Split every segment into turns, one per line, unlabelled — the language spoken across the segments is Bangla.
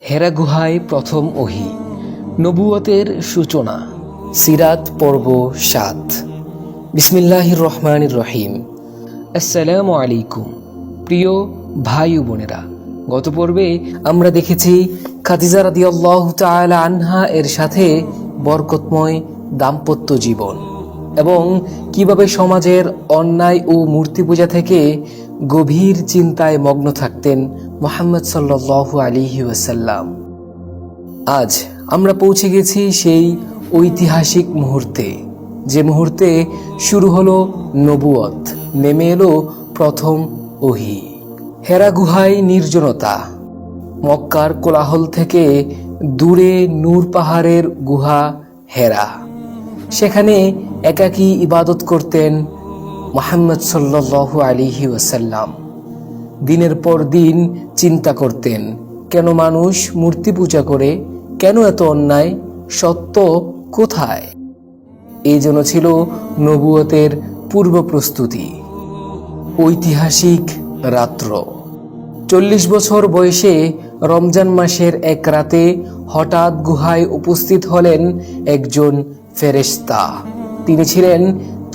হেরা গুহায় প্রথম ওহী, নবুয়তের সূচনা, সিরাত পর্ব ৭। বিসমিল্লাহির রহমানির রহিম। আসসালামু আলাইকুম প্রিয় ভাই ও বোনেরা, গত পর্বে আমরা দেখেছি খাদিজা রাদিয়াল্লাহু তাআলা আনহা এর সাথে বরকতময় দাম্পত্য জীবন এবং কিভাবে সমাজের অন্যায় ও মূর্তি পূজা থেকে গভীর চিন্তায় মগ্ন থাকতেন মুহাম্মদ সাল্লাল্লাহু আলাইহি ওয়াসাল্লাম। আজ আমরা পৌঁছে গেছি সেই ঐতিহাসিক মুহূর্তে, যে মুহূর্তে শুরু হলো নবুয়ত, নেমে এলো প্রথম ওহী। হেরা গুহায় নির্জনতা, মক্কার কোলাহল থেকে দূরে নূর পাহাড়ের গুহা হেরা। সেখানে একাকী ইবাদত করতেন মুহাম্মদ সাল্লাল্লাহু আলাইহি ওয়াসাল্লাম। দিনের পর দিন চিন্তা করতেন, কেন মানুষ মূর্তি পূজা করে, কেন এত অন্যায়, সত্য কোথায়? এই জন্য ছিল নবুয়তের পূর্ব প্রস্তুতি। ঐতিহাসিক রাত্র। ৪০ বছর বয়সে রমজান মাসের এক রাতে হঠাৎ গুহায় উপস্থিত হলেন একজন ফেরেশতা। তিনি ছিলেন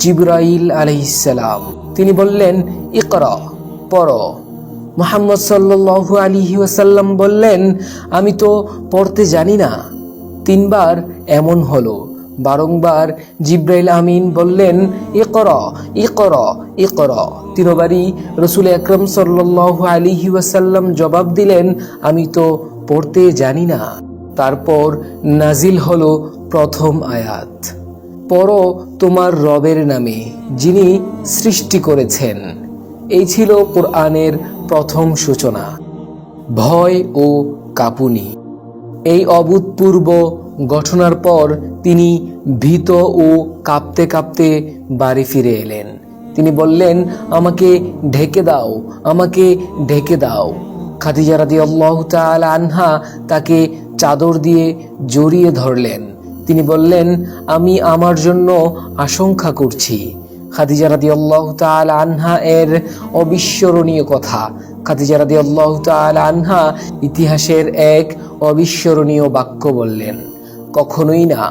জিবরাইল আলাইহিস সালাম। তিনি বললেন, ইকরা, পড়ো। মুহাম্মদ সাল্লাল্লাহু আলাইহি ওয়াসাল্লাম বললেন, আমি তো পড়তে জানি না। ৩ বার এমন হলো। বারংবার জিবরাইল আমিন বললেন, ইকরা, ইকরা, ইকরা। ৩ বারই রাসূল আকরাম সাল্লাল্লাহু আলাইহি ওয়াসাল্লাম জবাব দিলেন, আমি তো পড়তে জানি না। তারপর নাজিল হলো প্রথম আয়াত, পড়ো তোমার রবের নামে, যিনি সৃষ্টি করেছেন। এই ছিল কোরআনের প্রথম সূচনা। ভয় ও কাঁপুনি। এই অভূতপূর্ব ঘটনার পর তিনি ভীত ও কাঁপতে কাঁপতে বাড়ি ফিরে এলেন। তিনি বললেন, আমাকে ঢেকে দাও, আমাকে ঢেকে দাও। খাদিজা রাদিয়াল্লাহু তাআলা আনহা তাকে চাদর দিয়ে জড়িয়ে ধরলেন। তিনি বললেন, আমি আমার জন্য আশঙ্কা করছি। খাদিজা রাদিয়াল্লাহু তাআলা আনহা এর অবিস্মরণীয় কথা। খাদিজা রাদিয়াল্লাহু তাআলা আনহা ইতিহাসের এক অবিস্মরণীয় বাক্য বললেন, কখনোই না,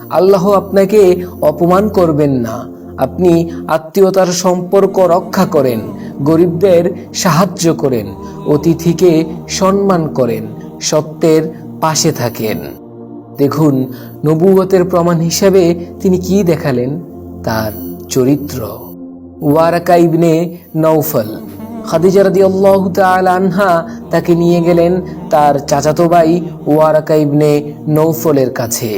আল্লাহ আপনাকে অপমান করবেন না। আপনি আত্মীয়তার সম্পর্ক রক্ষা করেন, গরিবদের সাহায্য করেন, অতিথিকে সম্মান করেন, সত্যের পাশে থাকেন। দেখুন, নবুয়তের প্রমাণ হিসেবে তিনি কি দেখালেন? তার চরিত্র। ওয়ারাকা ইবনে নওফল। খাদিজা রাদিয়াল্লাহু তাআলা আনহা তাকে নিয়ে গেলেন তার চাচাতো ভাই ওয়ারাকা ইবনে নওফলের কাছে।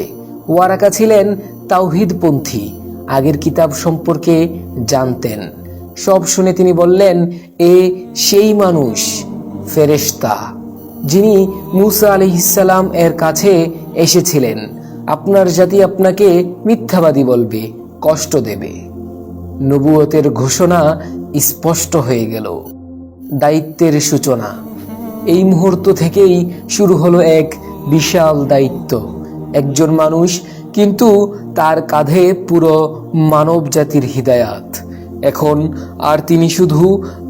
ওয়ারাকা ছিলেন তাওহীদপন্থী, আগের কিতাব সম্পর্কে জানতেন। সব শুনে তিনি বললেন, এ সেই মানুষ, ফেরেশতা, যিনি মূসা আলাইহিস সালাম এর কাছে এসেছিলেন। আপনার জাতি আপনাকে মিথ্যাবাদী বলবে, কষ্ট দেবে। নবুয়তের ঘোষণা স্পষ্ট হয়ে গেল। দায়িত্বের সূচনা। এই মুহূর্ত থেকেই শুরু হলো এক বিশাল দায়িত্ব। একজন মানুষ, কিন্তু তার কাঁধে পুরো মানব জাতির হিদায়াত। এখন আর তিনি শুধু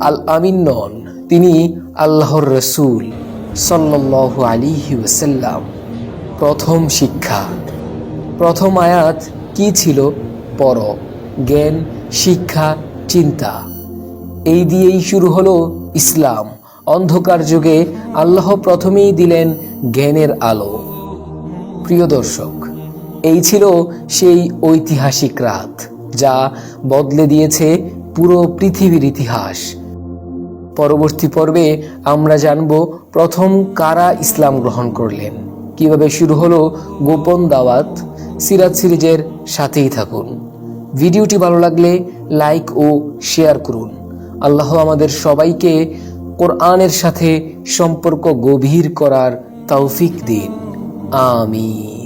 আল আমিন নন, তিনি আল্লাহর রাসূল সাল্লাল্লাহু আলাইহি ওয়াসাল্লাম। প্রথম শিক্ষা। প্রথম আয়াত কি ছিল? পড়ো। জ্ঞান, শিক্ষা, চিন্তা, এই দিয়েই শুরু হলো ইসলাম। অন্ধকার যুগে আল্লাহ প্রথমেই দিলেন জ্ঞানের আলো। প্রিয় দর্শক, এই ছিল সেই ঐতিহাসিক রাত, যা বদলে দিয়েছে পুরো পৃথিবীর ইতিহাস। পরবর্তী পর্বে আমরা জানব প্রথম কারা ইসলাম গ্রহণ করলেন, কিভাবে শুরু হলো গোপন দাওয়াত। সিরাত সিরিজের সাথেই থাকুন। ভিডিওটি ভালো লাগলে লাইক ও শেয়ার করুন। আল্লাহ আমাদের সবাইকে কোরআনের সাথে সম্পর্ক গভীর করার তৌফিক দিন। আমিন।